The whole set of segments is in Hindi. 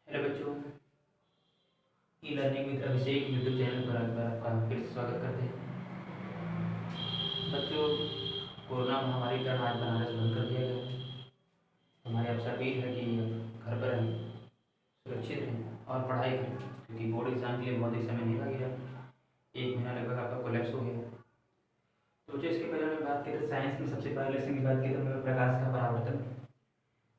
हेलो बच्चों, e learning with Abhishek YouTube channel पर आपका फिर से स्वागत करते हैं। बच्चों, कोरोना महामारी के कारण आज बनारस बंद कर दिया गया है। हमारे आपसे अपील है कि घर पर रहें, सुरक्षित रहें और पढ़ाई करें, क्योंकि बोर्ड एग्जाम के लिए बहुत ही समय नहीं लगेगा। 1 महीना लगभग आपका कोलैप्स हो गया। तो बच्चों, इसके पहले मैं बात की तो साइंस में सबसे पहले लेसन की बात की तो मैं प्रकाश का परावर्तन।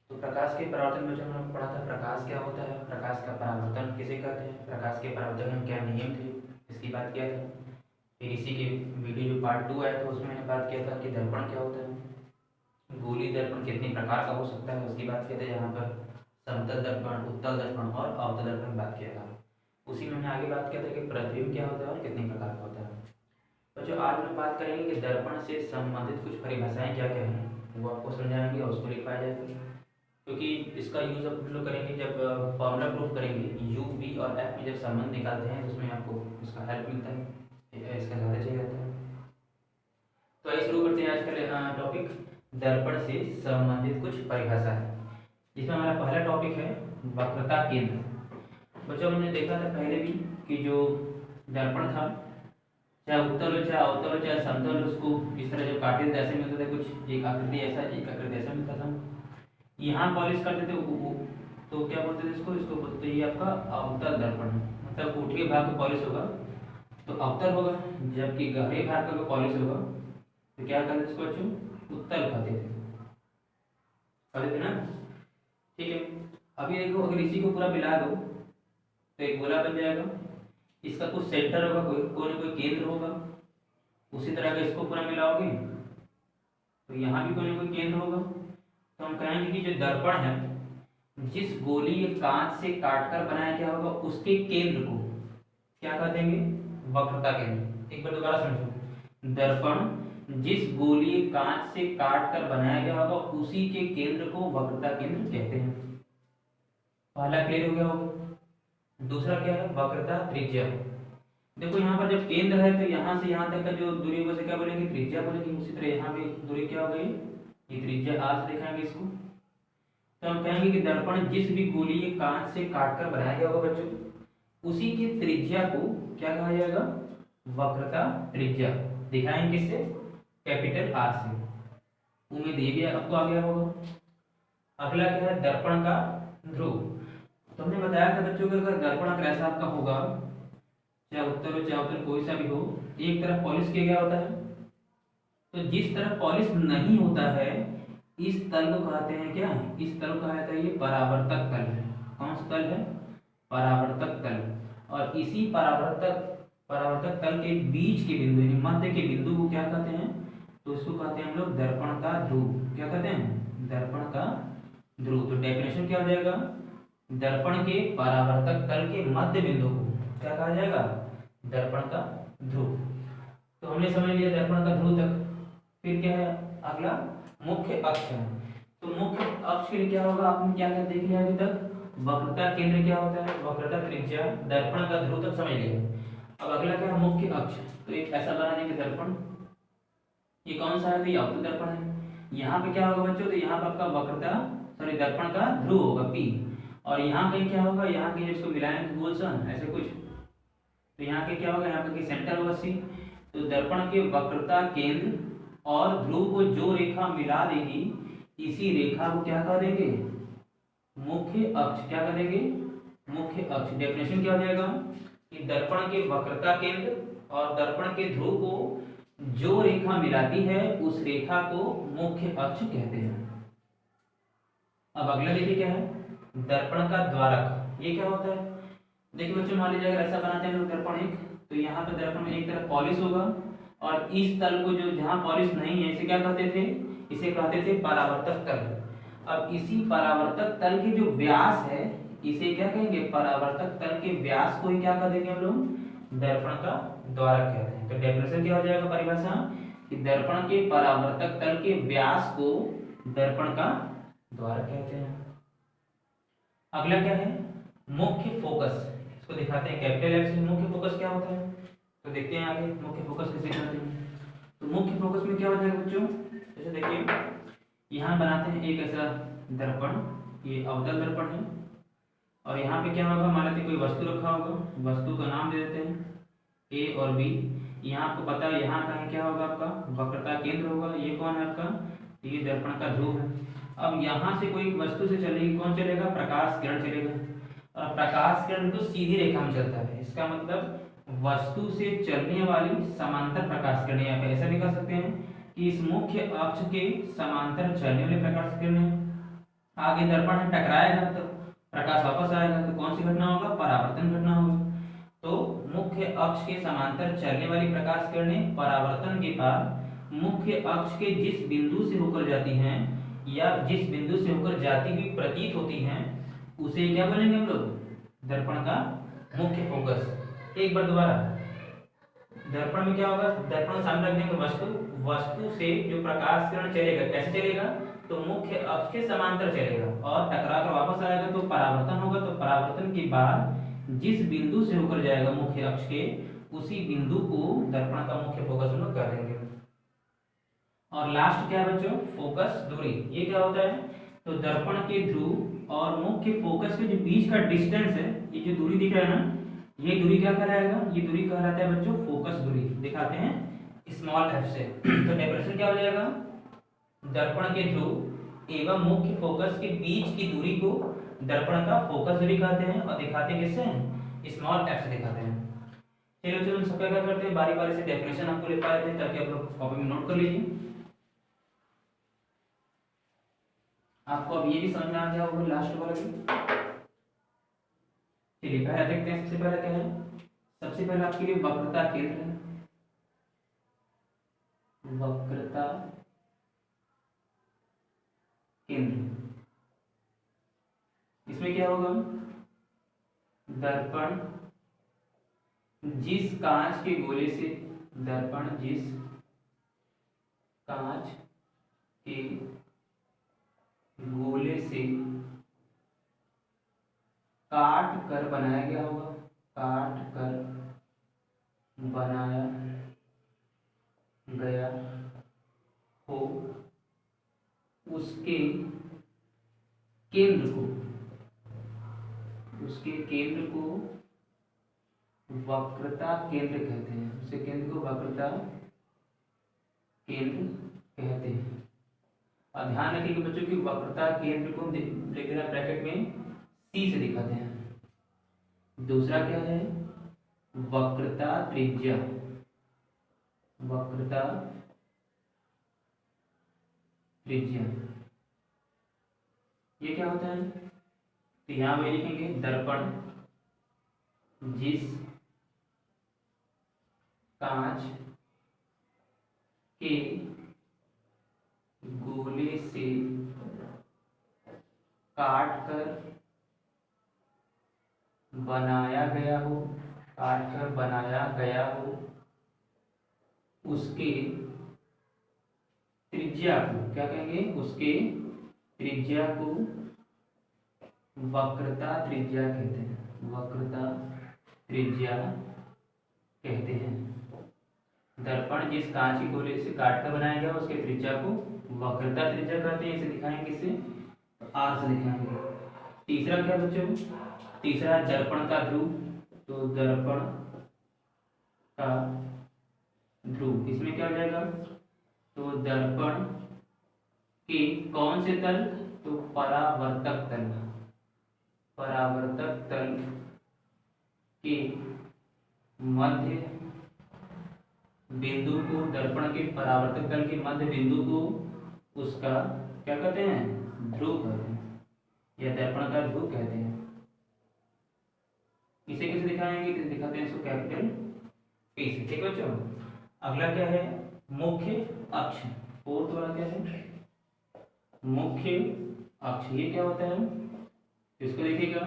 तो प्रकाश के परावर्तन में जो हमने पढ़ा था, प्रकाश क्या होता है, प्रकाश का परावर्तन किसे कहते हैं, प्रकाश के परावर्तन में क्या नियम थे, इसकी बात किया था। फिर इसी के वीडियो जो पार्ट 2 आया था उसमें मैंने बात किया था कि दर्पण क्या होता है, गोली दर्पण कितने प्रकार का हो सकता है, उसकी बात किया था। यहाँ पर समतल दर्पण, उत्तल दर्पण और अवतल दर्पण की बात किया था। उसी में मैंने आगे बात किया था कि प्रतिबिंब क्या होता है और कितने प्रकार का होता है। तो जो आज हम बात करेंगे कि दर्पण से संबंधित कुछ परिभाषाएं क्या क्या हैं, वो आपको समझाएंगे और उसको लिखवाया जाएगा। क्योंकि इसका यूज़ अब हम लोग करेंगे जब फॉर्मूला प्रूफ करेंगे, यू वी और एफ में जब संबंध निकालते हैं तो उसमें आपको इसका हेल्प मिलता है, इसका ज़्यादा चाहिए जाता है। तो आइए शुरू करते हैं आज का टॉपिक, दर्पण से संबंधित कुछ परिभाषा है, जिसमें हमारा पहला टॉपिक है वक्रता केंद्र। बच्चों, हमने देखा था पहले भी कि जो दर्पण था, चाहे उत्तल हो, चाहे अवतल हो, चाहे समतल, उसको इस तरह जो काटे थे ऐसे मिलता था, कुछ एक आकृति ऐसा, एक आकृति ऐसा मिलता था। यहाँ पॉलिश करते थे तो क्या बोलते थे इसको, इसको बोलते थे ये आपका अवतल दर्पण है। मतलब ऊठे भाग का पॉलिश होगा तो अवतल होगा, जबकि गहरे भाग का पॉलिश होगा तो क्या कहते थे इसको बच्चों, उत्तल कहते थे ना। ठीक है, अभी देखो, अगर इसी को पूरा मिला दो तो एक गोला बन जाएगा। इसका कुछ सेंटर होगा, कोई ना कोई केंद्र होगा। उसी तरह का इसको पूरा मिलाओगे तो यहाँ भी कोई ना कोई केंद्र होगा। तो हम कहेंगे कि जो दर्पण है, जिस गोली या कांच से काटकर बनाया गया होगा उसके केंद्र को क्या कह देंगे, वक्रता केंद्र। एक बार दोबारा समझो, दर्पण जिस गोली या कांच से काटकर बनाया गया होगा उसी के केंद्र को वक्रता केंद्र कहते हैं। पहला क्लियर हो गया होगा। दूसरा क्या है, वक्रता त्रिज्या। देखो यहाँ पर जब केंद्र है तो यहाँ से यहाँ तक का जो दूरी होगा क्या बोलेंगे, त्रिज्या बोलेंगे। उसी तरह यहाँ भी दूरी क्या हो गई, ये त्रिज्या आर से दिखाएंगे इसको। तो हम कहेंगे कि दर्पण जिस भी गोलीय कांच से काटकर बनाया गया होगा बच्चों, उसी की त्रिज्या को क्या कहा जाएगा, वक्रता त्रिज्या। दिखाएंगे किससे, कैपिटल आर से। उम्मीद ये भी आपको आ गया होगा। अगला क्या है, दर्पण का ध्रुव। तो हमने बताया था बच्चों कि अगर दर्पण अगर ऐसा आपका होगा, चाहे उत्तर हो चाहे उत्तर कोई सा भी हो, एक तरफ पॉलिश किया गया होता है, तो जिस तरफ पॉलिश नहीं होता है इस तल को कहते हैं क्या, इस तल को कहा जाता है ये परावर्तक तल है। कौन सा तल है, परावर्तक तल। और इसी परावर्तक तल के बीच के बिंदु यानी मध्य के बिंदु को क्या कहते हैं, तो इसको कहते हैं हम लोग दर्पण का ध्रुव। क्या कहते हैं, दर्पण का ध्रुव। तो डेफिनेशन क्या हो जाएगा, दर्पण के परावर्तक तल के मध्य बिंदु को क्या कहा जाएगा, दर्पण का ध्रुव। तो हमने समझ लिया दर्पण का ध्रुव तक। फिर क्या है अगला, मुख्य अक्ष है। तो मुख्य अक्ष के लिए क्या होगा, आपने क्या क्या देख लिया अभी तक, वक्रता केंद्र क्या होता है, वक्रता त्रिज्या, दर्पण का ध्रुव तक समझ लिया। अब अगला क्या है, मुख्य अक्ष। तो एक ऐसा बना देंगे दर्पण, ये कौन सा है, तो ये अवतल दर्पण है। यहाँ पे क्या होगा बच्चों, तो यहाँ पर आपका वक्रता सॉरी दर्पण का ध्रुव होगा पी, और यहाँ कहीं क्या होगा, यहाँ कहीं इसको मिलाएंगे गोल सन ऐसे कुछ, तो यहाँ के क्या होगा, यहाँ पे सेंटर होगा सी। तो दर्पण के वक्रता केंद्र और ध्रुव को जो रेखा मिला देगी, इसी रेखा को क्या कह देंगे, मुख्य अक्ष। क्या कह देंगे, मुख्य अक्ष। डेफिनेशन क्या हो जाएगा कि दर्पण के वक्रता केंद्र और दर्पण के ध्रुव को जो रेखा मिलाती है उस रेखा को मुख्य अक्ष कहते हैं। अब अगला देखिए क्या है, दर्पण का द्वारक। ये क्या होता है, देखिए बच्चों, मान लीजिए अगर ऐसा बनाते हैं लोग दर्पण एक, तो यहाँ पे दर्पण में एक तरफ पॉलिश होगा और इस तल को जो जहाँ पॉलिश नहीं है इसे क्या कहते थे, इसे कहते थे परावर्तक तल। अब इसी परावर्तक तल के जो व्यास है इसे क्या कहेंगे, परावर्तक तल के व्यास को ही क्या कह देंगे हम लोग, दर्पण का द्वारक कहते हैं। तो डेफिनेशन क्या हो जाएगा, परिभाषा, कि दर्पण के परावर्तक तल के व्यास को दर्पण का द्वारक कहते हैं। अगला क्या है, मुख्य फोकस। इसको दिखाते हैं कैपिटल एफ से। मुख्य फोकस क्या होता है, तो देखते हैं आगे मुख्य फोकस कैसे करते हैं। तो मुख्य फोकस में क्या हो जाएगा बच्चों, जैसे देखिए यहाँ बनाते हैं एक ऐसा दर्पण, ये अवतल दर्पण है, और यहाँ पे क्या होगा, मान लेते कोई वस्तु रखा होगा, वस्तु का नाम दे देते हैं ए और बी। यहाँ आपको पता है यहाँ कहीं क्या होगा, आपका वक्रता केंद्र होगा। ये कौन है आपका, ये दर्पण का ध्रुव है। अब यहाँ से कोई वस्तु से चलेगी, कौन चलेगा, प्रकाश किरण चलेगा। और प्रकाश किरण तो सीधी रेखा में चलता है, इसका मतलब वस्तु से चलने वाली समांतर प्रकाश किरण। यहाँ पे ऐसा लिखा सकते हैं कि इस मुख्य अक्ष के समांतर चलने वाले प्रकाश किरण है। आगे दर्पण है, टकराएगा तो प्रकाश वापस आएगा, तो कौन सी घटना होगा, परावर्तन घटना होगा। तो मुख्य अक्ष के समांतर चलने वाली प्रकाश किरणें परावर्तन के बाद मुख्य अक्ष के जिस बिंदु से होकर जाती हैं या जिस बिंदु से होकर जाती हुई प्रतीत होती हैं उसे क्या बोलेंगे हम लोग, दर्पण का मुख्य फोकस। एक बार दोबारा, दर्पण में क्या होगा, दर्पण सामने रखने में वस्तु से जो प्रकाश किरण चलेगा, कैसे चलेगा, तो मुख्य अक्ष के समांतर चलेगा और टकरा कर वापस आएगा तो परावर्तन होगा। तो परावर्तन के बाद जिस बिंदु से होकर जाएगा मुख्य अक्ष के, उसी बिंदु को दर्पण का मुख्य फोकस हम लोग कर देंगे। और लास्ट क्या है बच्चों, फोकस दूरी। ये क्या होता है, तो दर्पण के ध्रुव और मुख्य फोकस के जो बीच का डिस्टेंस है, ये जो दूरी दिख रहा है ना, ये दूरी क्या कहलाएगा, ये दूरी कहलाता है बच्चों फोकस दूरी। दिखाते हैं स्मॉल f से। तो डेफिनेशन क्या हो जाएगा, दर्पण के ध्रुव एवं मुख्य फोकस के बीच की दूरी को दर्पण का फोकस दूरी कहते हैं। और दिखाते हैं किससे, स्मॉल f से दिखाते हैं। चलो चलो सब क्या करते हैं, बारी बारी से डेफिनेशन आपको लिखा देते हैं ताकि आप लोग कॉपी में नोट कर लीजिए। आपको अब ये भी समझ में आ गया होगा लास्ट वाला भी। चलिए पहले देखते हैं, सबसे पहले क्या है, सबसे पहले आपके लिए वक्रता केंद्र है। वक्रता केंद्र, इसमें क्या होगा, दर्पण जिस कांच के गोले से, दर्पण जिस कांच के गोले से काट कर बनाया गया होगा, काट कर बनाया गया हो, उसके केंद्र को, उसके केंद्र को वक्रता केंद्र कहते हैं। उसके केंद्र को वक्रता केंद्र कहते हैं। और ध्यान रखिएगा बच्चों की वक्रता केंद्र को लिख देना ब्रैकेट में C से दिखाते हैं। दूसरा क्या है, वक्रता त्रिज्या, वक्रता त्रिज्या। ये क्या होता है, तो यहां पे लिखेंगे दर्पण जिस कांच के गोले से काट कर बनाया गया हो, काट कर बनाया गया हो, उसके त्रिज्या को क्या कहेंगे, उसके त्रिज्या को वक्रता त्रिज्या कहते हैं, वक्रता त्रिज्या कहते हैं। दर्पण जिस कांच के गोले से काट कर बनाया गया उसके त्रिज्या को वक्रता त्रिज्या कहते हैं। इसे दिखाएंगे किससे, तो R से दिखाएंगे। तीसरा क्या बच्चों, तीसरा दर्पण का ध्रुव, तो दर्पण का ध्रुव, इसमें क्या हो जाएगा, तो दर्पण के कौन से तल, तो परावर्तक तल, परावर्तक तल के मध्य बिंदु को, दर्पण के परावर्तक तल के मध्य बिंदु को उसका क्या कहते हैं, ध्रुव कहते हैं या दर्पण का ध्रुव कहते हैं। इसे कैसे दिखाएंगे, दिखाते हैं इसको कैपिटल P से। ठीक है बच्चों, अगला क्या है, मुख्य अक्ष। फोर्थ वाला क्या है, मुख्य अक्ष। ये क्या होता है, इसको देखिएगा,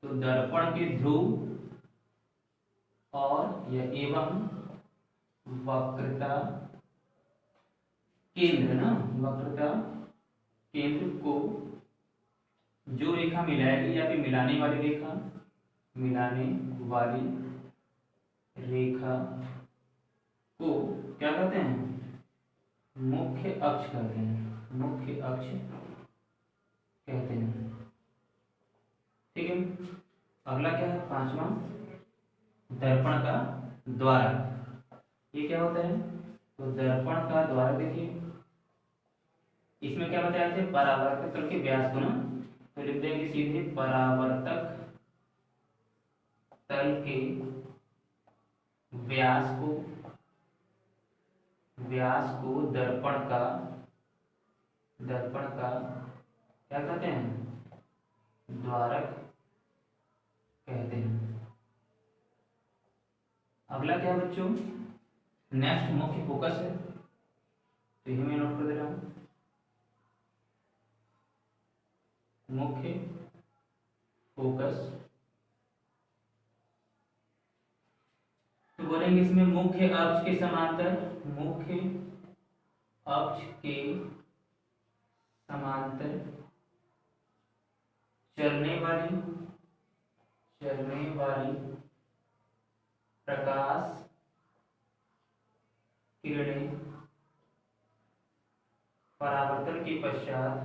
तो दर्पण के ध्रुव और या एवं वक्रता केंद्र ना, वक्रता केंद्र को जो रेखा मिलाएगी या फिर मिलाने वाली रेखा, मिलाने वाली रेखा को क्या कहते हैं, मुख्य अक्ष कहते हैं, मुख्य अक्ष कहते हैं। ठीक है। अगला क्या है, पांचवा, दर्पण का द्वारक। ये क्या होता है, तो दर्पण का द्वारक देखिए, इसमें क्या बताया है, परावर्तक तल के व्यास को ना, तो लिख देंगे सीधे परावर्तक तल के व्यास को दर्पण का क्या कहते हैं, द्वारक कहते हैं। अगला क्या है बच्चों, नेक्स्ट मुख्य फोकस है, तो ये मैं नोट कर दे रहा हूं, मुख्य फोकस। तो बोलेंगे इसमें मुख्य अक्ष के समांतर, मुख्य अक्ष के समांतर चलने वाली प्रकाश किरणें परावर्तन के पश्चात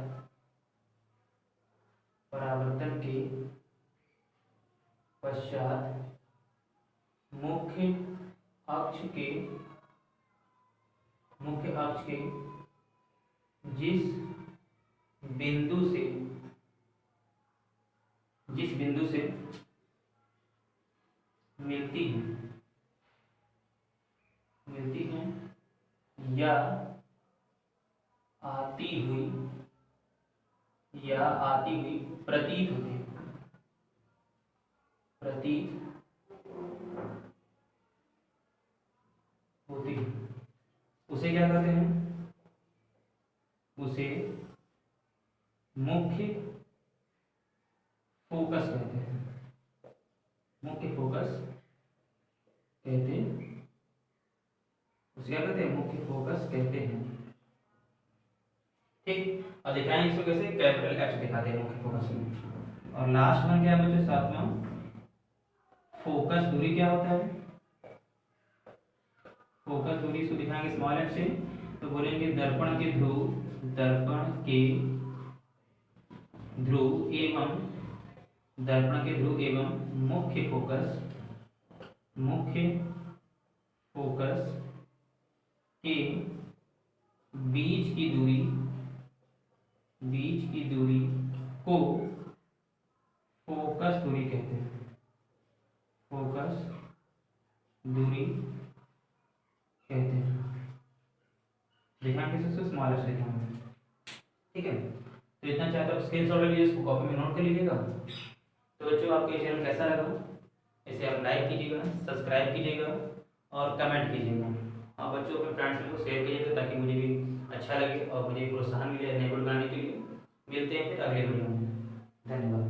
मुख्य अक्ष के जिस बिंदु से मिलती हैं या आती हुई प्रतीत होती है, उसे क्या कहते हैं, उसे मुख्य फोकस कहते हैं, मुख्य फोकस कहते हैं, उसे क्या कहते हैं, मुख्य फोकस कहते हैं। ठीक, और दिखाएं इसको कैसे, कैपिटल एच दिखाते हैं मुख्य फोकस में। और लास्ट में क्या है बच्चों, सातवां, फोकस दूरी क्या होता है, फोकस दूरी इसको दिखाएंगे स्मॉल एफ से, तो बोलेंगे दर्पण के ध्रुव एवं मुख्य फोकस के बीच की दूरी को फोकस दूरी कहते हैं, फोकस दूरी कहते हैं। दिखाएंगे इसको स्मॉल एफ दिखाएंगे, ठीक है। तो इतना चाहे तो आप स्क्रीनशॉट ले लीजिए, इसको कॉपी में नोट कर लीजिएगा। तो बच्चों आपके चैनल कैसा लगा, इसे आप लाइक कीजिएगा, सब्सक्राइब कीजिएगा और कमेंट कीजिएगा, और बच्चों अपने फ्रेंड्स को शेयर कीजिएगा ताकि मुझे भी अच्छा लगे और मुझे प्रोत्साहन मिले नए वीडियो बनाने के लिए। मिलते हैं फिर अगले वीडियो में, धन्यवाद।